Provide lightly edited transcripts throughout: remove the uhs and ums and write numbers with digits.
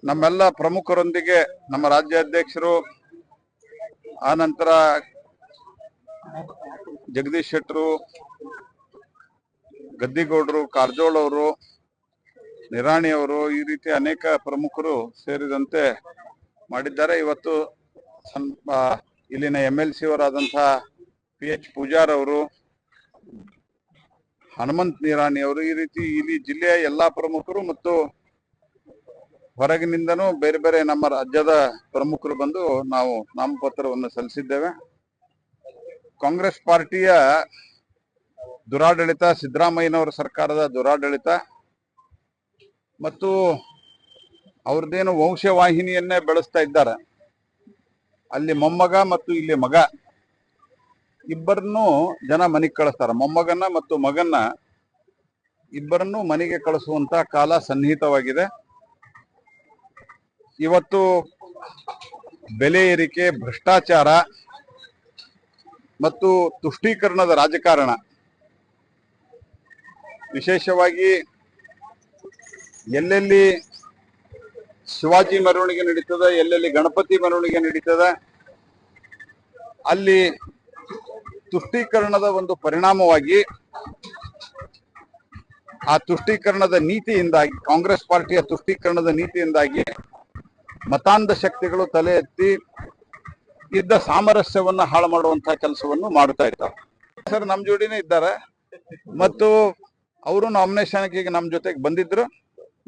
ನಮ್ಮೆಲ್ಲ ಪ್ರಮುಖರೊಂದಿಗೆ ನಮ್ಮ ರಾಜ್ಯಾಧ್ಯಕ್ಷರು ಆನಂತರ ಜಗದೀಶ್ ಶೆಟ್ಟರು, ಗದ್ದಿಗೌಡರು, ಕಾರಜೋಳ ಅವರು, ನಿರಾಣಿ ಅವರು, ಈ ರೀತಿ ಅನೇಕ ಪ್ರಮುಖರು ಸೇರಿದಂತೆ ಮಾಡಿದ್ದಾರೆ. ಇವತ್ತು ಇಲ್ಲಿನ MLC ಅವರಾದಂತಹ PH ಪೂಜಾರ್ ಅವರು, ಹನುಮಂತ್ ನಿರಾಣಿ ಅವರು, ಈ ರೀತಿ ಇಲ್ಲಿ ಜಿಲ್ಲೆಯ ಎಲ್ಲಾ ಪ್ರಮುಖರು ಮತ್ತು ಹೊರಗಿನಿಂದನೂ ಬೇರೆ ಬೇರೆ ನಮ್ಮ ರಾಜ್ಯದ ಪ್ರಮುಖರು ಬಂದು ನಾವು ನಾಮಪತ್ರವನ್ನು ಸಲ್ಲಿಸಿದ್ದೇವೆ. ಕಾಂಗ್ರೆಸ್ ಪಾರ್ಟಿಯ ದುರಾಡಳಿತ, ಸಿದ್ದರಾಮಯ್ಯನವರ ಸರ್ಕಾರದ ದುರಾಡಳಿತ ಮತ್ತು ಅವ್ರದ್ದೇನು ವಂಶವಾಹಿನಿಯನ್ನೇ ಬೆಳೆಸ್ತಾ ಇದ್ದಾರೆ. ಅಲ್ಲಿ ಮೊಮ್ಮಗ ಮತ್ತು ಇಲ್ಲಿ ಮಗ ಇಬ್ಬರನ್ನು ಜನ ಮನೆಗೆ ಕಳಿಸ್ತಾರೆ. ಮೊಮ್ಮಗನ್ನ ಮತ್ತು ಮಗನ್ನ ಇಬ್ಬರನ್ನು ಮನೆಗೆ ಕಳಿಸುವಂತ ಕಾಲ ಸನ್ನಿಹಿತವಾಗಿದೆ. ಇವತ್ತು ಬೆಲೆ ಏರಿಕೆ, ಭ್ರಷ್ಟಾಚಾರ ಮತ್ತು ತುಷ್ಟೀಕರಣದ ರಾಜಕಾರಣ, ವಿಶೇಷವಾಗಿ ಎಲ್ಲೆಲ್ಲಿ ಶಿವಾಜಿ ಮೆರವಣಿಗೆ ನಡೀತದ, ಎಲ್ಲೆಲ್ಲಿ ಗಣಪತಿ ಮೆರವಣಿಗೆ ನಡೀತದ, ಅಲ್ಲಿ ತುಷ್ಟೀಕರಣದ ಒಂದು ಪರಿಣಾಮವಾಗಿ, ಆ ತುಷ್ಟೀಕರಣದ ನೀತಿಯಿಂದಾಗಿ, ಕಾಂಗ್ರೆಸ್ ಪಾರ್ಟಿಯ ತುಷ್ಟೀಕರಣದ ನೀತಿಯಿಂದಾಗಿ ಮತಾಂಧ ಶಕ್ತಿಗಳು ತಲೆ ಎತ್ತಿ ಇದ್ದ ಸಾಮರಸ್ಯವನ್ನ ಹಾಳು ಮಾಡುವಂತಹ ಕೆಲಸವನ್ನು ಮಾಡ್ತಾ ಇದ್ದಾರೆ. ಸರ್ ನಮ್ ಜೋಡಿನೇ ಇದ್ದಾರೆ ಮತ್ತು ಅವರು ನಾಮಿನೇಷನ್ಗೆ ನಮ್ಮ ಜೊತೆಗೆ ಬಂದಿದ್ರು.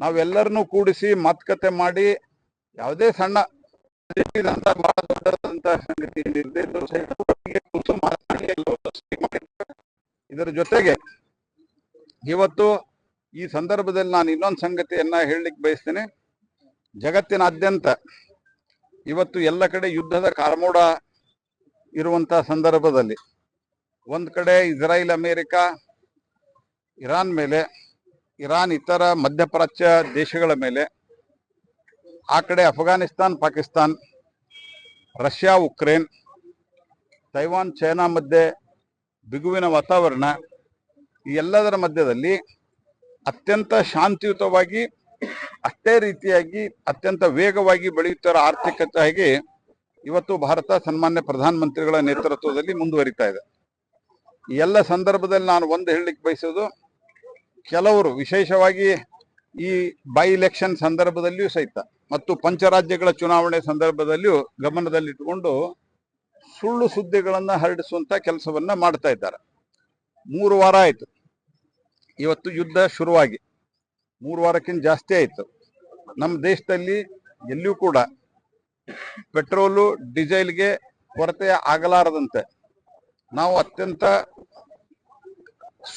ನಾವೆಲ್ಲರನ್ನೂ ಕೂಡಿಸಿ ಮಾತುಕತೆ ಮಾಡಿ ಯಾವುದೇ ಸಣ್ಣ ಬಹಳ ದೊಡ್ಡದಂತಹ ಸಂಗತಿ ಇದರ ಜೊತೆಗೆ ಇವತ್ತು ಈ ಸಂದರ್ಭದಲ್ಲಿ ನಾನು ಇನ್ನೊಂದು ಸಂಗತಿಯನ್ನ ಹೇಳಲಿಕ್ಕೆ ಬಯಸ್ತೇನೆ. ಜಗತ್ತಿನಾದ್ಯಂತ ಇವತ್ತು ಎಲ್ಲ ಕಡೆ ಯುದ್ಧದ ಕಾರ್ಮೋಡ ಇರುವಂತಹ ಸಂದರ್ಭದಲ್ಲಿ ಒಂದ್ ಕಡೆ ಇಸ್ರಾಯೇಲ್, ಅಮೆರಿಕ, ಇರಾನ್ ಮೇಲೆ, ಇರಾನ್ ಇತರ ಮಧ್ಯಪ್ರಾಚ್ಯ ದೇಶಗಳ ಮೇಲೆ, ಆ ಕಡೆ Afghanistan, Pakistan, Russia, Ukraine, Taiwan, China ಮಧ್ಯೆ ಬಿಗುವಿನ ವಾತಾವರಣ, ಈ ಎಲ್ಲದರ ಮಧ್ಯದಲ್ಲಿ ಅತ್ಯಂತ ಶಾಂತಿಯುತವಾಗಿ, ಅಷ್ಟೇ ರೀತಿಯಾಗಿ ಅತ್ಯಂತ ವೇಗವಾಗಿ ಬೆಳೆಯುತ್ತಿರೋ ಆರ್ಥಿಕತೆಯಾಗಿ ಇವತ್ತು ಭಾರತ ಸನ್ಮಾನ್ಯ ಪ್ರಧಾನಮಂತ್ರಿಗಳ ನೇತೃತ್ವದಲ್ಲಿ ಮುಂದುವರಿತಾ ಇದೆ. ಈ ಎಲ್ಲ ಸಂದರ್ಭದಲ್ಲಿ ನಾನು ಒಂದು ಹೇಳಲಿಕ್ಕೆ ಬಯಸೋದು, ಕೆಲವರು ವಿಶೇಷವಾಗಿ ಈ ಬೈ ಎಲೆಕ್ಷನ್ ಸಂದರ್ಭದಲ್ಲಿಯೂ ಸಹಿತ ಮತ್ತು ಪಂಚರಾಜ್ಯಗಳ ಚುನಾವಣೆ ಸಂದರ್ಭದಲ್ಲಿಯೂ ಗಮನದಲ್ಲಿಟ್ಟುಕೊಂಡು ಸುಳ್ಳು ಸುದ್ದಿಗಳನ್ನ ಹರಡಿಸುವಂತ ಕೆಲಸವನ್ನ ಮಾಡ್ತಾ ಇದ್ದಾರೆ. 3 ವಾರ ಆಯ್ತು ಇವತ್ತು ಯುದ್ಧ ಶುರುವಾಗಿ, 3 ವಾರಕ್ಕಿಂತ ಜಾಸ್ತಿ ಆಯ್ತು. ನಮ್ಮ ದೇಶದಲ್ಲಿ ಎಲ್ಲಿಯೂ ಕೂಡ ಪೆಟ್ರೋಲು, ಡೀಸೆಲ್ಗೆ ಕೊರತೆ ಆಗಲಾರದಂತೆ ನಾವು ಅತ್ಯಂತ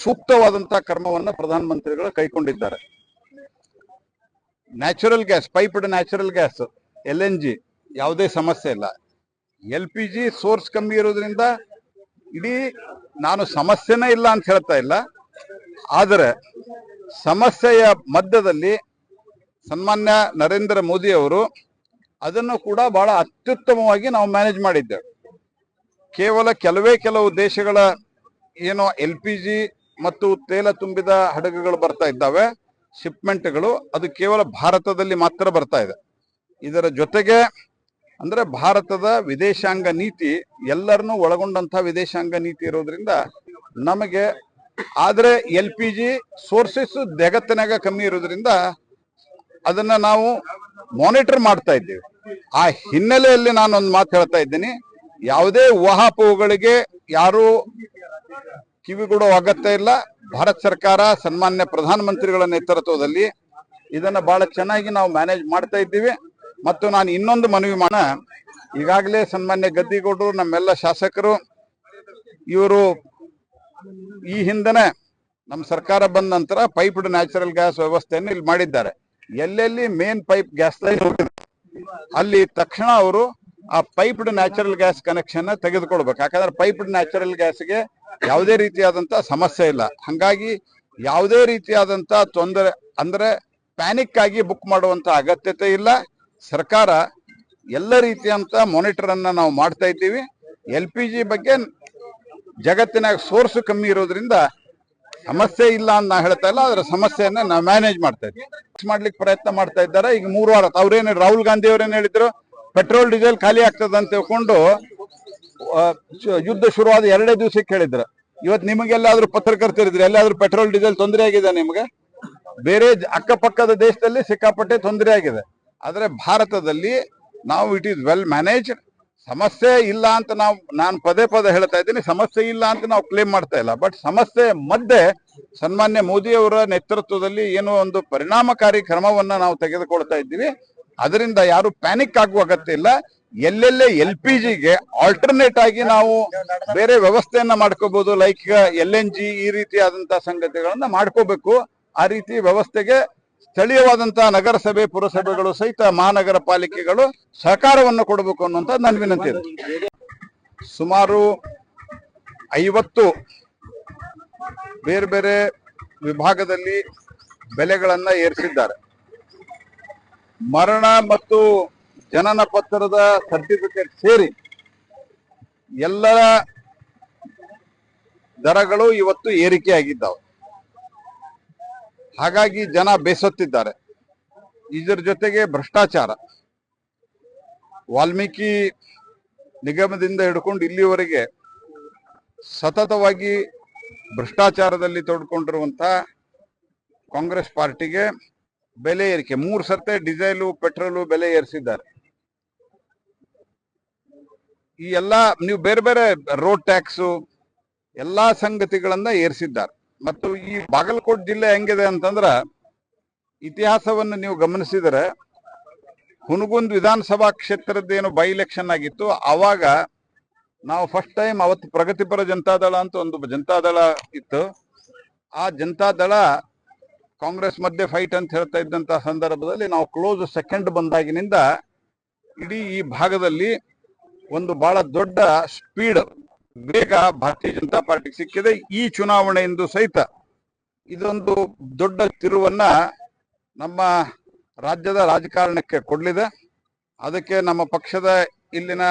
ಸೂಕ್ತವಾದಂತಹ ಕ್ರಮವನ್ನ ಪ್ರಧಾನಮಂತ್ರಿಗಳು ಕೈಗೊಂಡಿದ್ದಾರೆ. Natural gas, piped natural gas, LNG ಯಾವುದೇ ಸಮಸ್ಯೆ ಇಲ್ಲ. LPG ಸೋರ್ಸ್ ಕಮ್ಮಿ ಇರೋದ್ರಿಂದ ಇಡೀ, ನಾನು ಸಮಸ್ಯೆನೇ ಇಲ್ಲ ಅಂತ ಹೇಳ್ತಾ ಇಲ್ಲ, ಆದರೆ ಸಮಸ್ಯೆಯ ಮಧ್ಯದಲ್ಲಿ ಸನ್ಮಾನ್ಯ ನರೇಂದ್ರ ಮೋದಿ ಅವರು ಅದನ್ನು ಕೂಡ ಬಹಳ ಅತ್ಯುತ್ತಮವಾಗಿ ನಾವು ಮ್ಯಾನೇಜ್ ಮಾಡಿದ್ದೇವೆ. ಕೇವಲ ಕೆಲವು ದೇಶಗಳ ಏನೋ LPG ಮತ್ತು ತೈಲ ತುಂಬಿದ ಹಡಗುಗಳು ಬರ್ತಾ ಇದ್ದಾವೆ, ಶಿಪ್ಮೆಂಟ್ಗಳು, ಅದು ಕೇವಲ ಭಾರತದಲ್ಲಿ ಮಾತ್ರ ಬರ್ತಾ ಇದೆ. ಇದರ ಜೊತೆಗೆ ಅಂದ್ರೆ ಭಾರತದ ವಿದೇಶಾಂಗ ನೀತಿ ಎಲ್ಲರನ್ನೂ ಒಳಗೊಂಡಂತಹ ವಿದೇಶಾಂಗ ನೀತಿ ಇರೋದ್ರಿಂದ ನಮಗೆ, ಆದ್ರೆ LPG ಸೋರ್ಸಸ್ ಜಗತ್ತಿನಾಗ ಕಮ್ಮಿ ಇರೋದ್ರಿಂದ ಅದನ್ನ ನಾವು ಮಾನಿಟರ್ ಮಾಡ್ತಾ ಇದ್ದೇವೆ. ಆ ಹಿನ್ನೆಲೆಯಲ್ಲಿ ನಾನೊಂದು ಮಾತು ಹೇಳ್ತಾ ಇದ್ದೀನಿ, ಯಾವುದೇ ಊಹಾಪೋಹಗಳಿಗೆ ಯಾರು ಕಿವಿಗೊಡೋ ಅಗತ್ಯ ಇಲ್ಲ. ಭಾರತ ಸರ್ಕಾರ ಸನ್ಮಾನ್ಯ ಪ್ರಧಾನಮಂತ್ರಿಗಳ ನೇತೃತ್ವದಲ್ಲಿ ಇದನ್ನ ಬಹಳ ಚೆನ್ನಾಗಿ ನಾವು ಮ್ಯಾನೇಜ್ ಮಾಡ್ತಾ ಇದ್ದೀವಿ. ಮತ್ತು ನಾನು ಇನ್ನೊಂದು ಮನವಿ ಮಾಡ, ಈಗಾಗಲೇ ಸನ್ಮಾನ್ಯ ಗದ್ದಿಗೌಡರು, ನಮ್ಮೆಲ್ಲ ಶಾಸಕರು, ಇವರು ಈ ಹಿಂದನೆ ನಮ್ಮ ಸರ್ಕಾರ ಬಂದ ನಂತರ ಪೈಪ್ಡ್ ನ್ಯಾಚುರಲ್ ಗ್ಯಾಸ್ ವ್ಯವಸ್ಥೆಯನ್ನು ಇಲ್ಲಿ ಮಾಡಿದ್ದಾರೆ. ಎಲ್ಲೆಲ್ಲಿ ಮೇನ್ ಪೈಪ್ ಗ್ಯಾಸ್ ಲೈನ್ ಹೋಗಿದೆ ಅಲ್ಲಿ ತಕ್ಷಣ ಅವರು ಆ ಪೈಪ್ಡ್ ನ್ಯಾಚುರಲ್ ಗ್ಯಾಸ್ ಕನೆಕ್ಷನ್ ತೆಗೆದುಕೊಳ್ಬೇಕು. ಯಾಕಂದ್ರೆ ಪೈಪ್ಡ್ ನ್ಯಾಚುರಲ್ ಗ್ಯಾಸ್ಗೆ ಯಾವುದೇ ರೀತಿಯಾದಂತ ಸಮಸ್ಯೆ ಇಲ್ಲ. ಹಂಗಾಗಿ ಯಾವುದೇ ರೀತಿಯಾದಂತ ತೊಂದರೆ, ಅಂದ್ರೆ ಪ್ಯಾನಿಕ್ ಆಗಿ ಬುಕ್ ಮಾಡುವಂತ ಅಗತ್ಯತೆ ಇಲ್ಲ. ಸರ್ಕಾರ ಎಲ್ಲ ರೀತಿಯಂತ ಮಾನಿಟರ್ ಅನ್ನ ನಾವು ಮಾಡ್ತಾ ಇದ್ದೀವಿ. LPG ಬಗ್ಗೆ ಜಗತ್ತಿನಾಗ ಸೋರ್ಸ್ ಕಮ್ಮಿ ಇರೋದ್ರಿಂದ ಸಮಸ್ಯೆ ಇಲ್ಲ ಅಂತ ನಾ ಹೇಳ್ತಾ ಇಲ್ಲ, ಅದರ ಸಮಸ್ಯೆಯನ್ನ ನಾವು ಮ್ಯಾನೇಜ್ ಮಾಡ್ತಾ ಇದ್ದೀವಿ. ಮಾಡ್ಲಿಕ್ಕೆ ಪ್ರಯತ್ನ ಮಾಡ್ತಾ ಇದ್ದಾರೆ. ಈಗ 3 ವಾರ ಅವ್ರೇನು ರಾಹುಲ್ ಗಾಂಧಿ ಅವರೇನು ಹೇಳಿದ್ರು, ಪೆಟ್ರೋಲ್ ಡೀಸೆಲ್ ಖಾಲಿ ಆಗ್ತದೆ ಅಂತ ತಿಳ್ಕೊಂಡು ಯುದ್ಧ ಶುರುವಾದ 2 ದಿವಸಕ್ಕೆ ಹೇಳಿದ್ರು. ಇವತ್ತು ನಿಮಗೆಲ್ಲಾದ್ರೂ ಪತ್ರಕರ್ತರಿದ್ರೆ ಎಲ್ಲಾದ್ರೂ ಪೆಟ್ರೋಲ್ ಡೀಸೆಲ್ ತೊಂದರೆ ಆಗಿದೆ ನಿಮ್ಗೆ? ಬೇರೆ ಅಕ್ಕಪಕ್ಕದ ದೇಶದಲ್ಲಿ ಸಿಕ್ಕಾಪಟ್ಟೆ ತೊಂದರೆ ಆಗಿದೆ. ಆದ್ರೆ ಭಾರತದಲ್ಲಿ ನಾವು ಇಟ್ ಈಸ್ ವೆಲ್ ಮ್ಯಾನೇಜ್ಡ್. ಸಮಸ್ಯೆ ಇಲ್ಲ ಅಂತ ನಾನು ಪದೇ ಹೇಳ್ತಾ ಇದ್ದೀನಿ. ಸಮಸ್ಯೆ ಇಲ್ಲ ಅಂತ ನಾವು ಕ್ಲೇಮ್ ಮಾಡ್ತಾ ಇಲ್ಲ. ಬಟ್ ಸಮಸ್ಯೆ ಮಧ್ಯೆ ಸನ್ಮಾನ್ಯ ಮೋದಿ ಅವರ ನೇತೃತ್ವದಲ್ಲಿ ಏನೋ ಒಂದು ಪರಿಣಾಮಕಾರಿ ಕ್ರಮವನ್ನ ನಾವು ತೆಗೆದುಕೊಳ್ತಾ ಇದ್ದೀವಿ. ಅದರಿಂದ ಯಾರು ಪ್ಯಾನಿಕ್ ಆಗುವ ಅಗತ್ಯ ಇಲ್ಲ. ಎಲ್ಲೆಲ್ಲೇ LPGಗೆ ಆಲ್ಟರ್ನೇಟ್ ಆಗಿ ನಾವು ಬೇರೆ ವ್ಯವಸ್ಥೆಯನ್ನ ಮಾಡ್ಕೋಬಹುದು, ಲೈಕ್ LNG ಈ ರೀತಿಯಾದಂತಹ ಸಂಗತಿಗಳನ್ನ ಮಾಡ್ಕೋಬೇಕು. ಆ ರೀತಿ ವ್ಯವಸ್ಥೆಗೆ ಸ್ಥಳೀಯವಾದಂತಹ ನಗರಸಭೆ, ಪುರಸಭೆಗಳು ಸಹಿತ ಮಹಾನಗರ ಪಾಲಿಕೆಗಳು ಸಹಕಾರವನ್ನು ಕೊಡಬೇಕು ಅನ್ನುವಂತ ನನ್ನ ವಿನಂತಿ ಇದೆ. ಸುಮಾರು 50 ಬೇರೆ ಬೇರೆ ವಿಭಾಗದಲ್ಲಿ ಬೆಲೆಗಳನ್ನ ಏರಿಸಿದ್ದಾರೆ. ಮರಣ ಮತ್ತು ಜನನ ಪತ್ರದ ಸರ್ಟಿಫಿಕೇಟ್ ಸೇರಿ ಎಲ್ಲರ ದರಗಳು ಇವತ್ತು ಏರಿಕೆಯಾಗಿದ್ದಾವೆ. ಹಾಗಾಗಿ ಜನ ಬೇಸತ್ತಿದ್ದಾರೆ. ಇದರ ಜೊತೆಗೆ ಭ್ರಷ್ಟಾಚಾರ, ವಾಲ್ಮೀಕಿ ನಿಗಮದಿಂದ ಹಿಡ್ಕೊಂಡು ಇಲ್ಲಿವರೆಗೆ ಸತತವಾಗಿ ಭ್ರಷ್ಟಾಚಾರದಲ್ಲಿ ತೊಡ್ಕೊಂಡಿರುವಂತಹ ಕಾಂಗ್ರೆಸ್ ಪಾರ್ಟಿಗೆ ಬೆಲೆ ಏರಿಕೆ 3 ಸರ್ತೆ ಡೀಸೆಲು ಪೆಟ್ರೋಲು ಬೆಲೆ ಏರಿಸಿದ್ದಾರೆ. ಈ ಎಲ್ಲಾ ನೀವು ಬೇರೆ ಬೇರೆ ರೋಡ್ ಟ್ಯಾಕ್ಸು ಎಲ್ಲಾ ಸಂಗತಿಗಳನ್ನ ಏರಿಸಿದ್ದಾರೆ. ಮತ್ತು ಈ ಬಾಗಲಕೋಟೆ ಜಿಲ್ಲೆ ಹೆಂಗಿದೆ ಅಂತಂದ್ರ, ಇತಿಹಾಸವನ್ನು ನೀವು ಗಮನಿಸಿದರೆ ಹುನಗುಂದ್ ವಿಧಾನಸಭಾ ಕ್ಷೇತ್ರದ್ದೇನು ಬೈ ಎಲೆಕ್ಷನ್ ಆಗಿತ್ತು, ಆವಾಗ ನಾವು ಫಸ್ಟ್ ಟೈಮ್ ಅವತ್ತು ಪ್ರಗತಿಪರ ಜನತಾದಳ ಅಂತ ಒಂದು ಜನತಾದಳ ಇತ್ತು. ಆ ಜನತಾದಳ ಕಾಂಗ್ರೆಸ್ ಮಧ್ಯೆ ಫೈಟ್ ಅಂತ ಹೇಳ್ತಾ ಇದ್ದಂತಹ ಸಂದರ್ಭದಲ್ಲಿ ನಾವು ಕ್ಲೋಸ್ ಸೆಕೆಂಡ್ ಬಂದಾಗಿನಿಂದ ಇಡೀ ಈ ಭಾಗದಲ್ಲಿ ಒಂದು ಬಹಳ ದೊಡ್ಡ ಸ್ಪೀಡ್, ವೇಗ ಭಾರತೀಯ ಜನತಾ ಪಾರ್ಟಿಗೆ ಸಿಕ್ಕಿದೆ. ಈ ಚುನಾವಣೆಯಿಂದ ಸಹಿತ ಇದೊಂದು ದೊಡ್ಡ ತಿರುವನ್ನ ನಮ್ಮ ರಾಜ್ಯದ ರಾಜಕಾರಣಕ್ಕೆ ಕೊಡಲಿದೆ. ಅದಕ್ಕೆ ನಮ್ಮ ಪಕ್ಷದ ಇಲ್ಲಿನ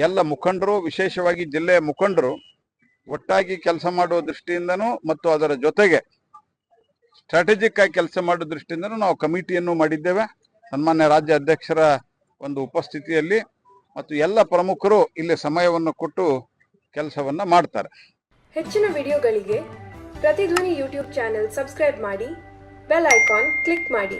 ಎಲ್ಲ ಮುಖಂಡರು, ವಿಶೇಷವಾಗಿ ಜಿಲ್ಲೆಯ ಮುಖಂಡರು ಒಟ್ಟಾಗಿ ಕೆಲಸ ಮಾಡುವ ದೃಷ್ಟಿಯಿಂದನೂ ಮತ್ತು ಅದರ ಜೊತೆಗೆ ಸ್ಟ್ರಾಟಜಿಕ್ ಆಗಿ ಕೆಲಸ ಮಾಡುವ ದೃಷ್ಟಿಯಿಂದನೂ ನಾವು ಕಮಿಟಿಯನ್ನು ಮಾಡಿದ್ದೇವೆ. ಸನ್ಮಾನ್ಯ ರಾಜ್ಯ ಅಧ್ಯಕ್ಷರ ಒಂದು ಉಪಸ್ಥಿತಿಯಲ್ಲಿ ಮತ್ತು ಎಲ್ಲ ಪ್ರಮುಖರು ಇಲ್ಲಿ ಸಮಯವನ್ನು ಕೊಟ್ಟು ಕೆಲಸವನ್ನ ಮಾಡ್ತಾರೆ. ಹೆಚ್ಚಿನ ವಿಡಿಯೋಗಳಿಗೆ ಪ್ರತಿಧ್ವನಿ ಯೂಟ್ಯೂಬ್ ಚಾನೆಲ್ ಸಬ್ಸ್ಕ್ರೈಬ್ ಮಾಡಿ, ಬೆಲ್ ಐಕಾನ್ ಕ್ಲಿಕ್ ಮಾಡಿ.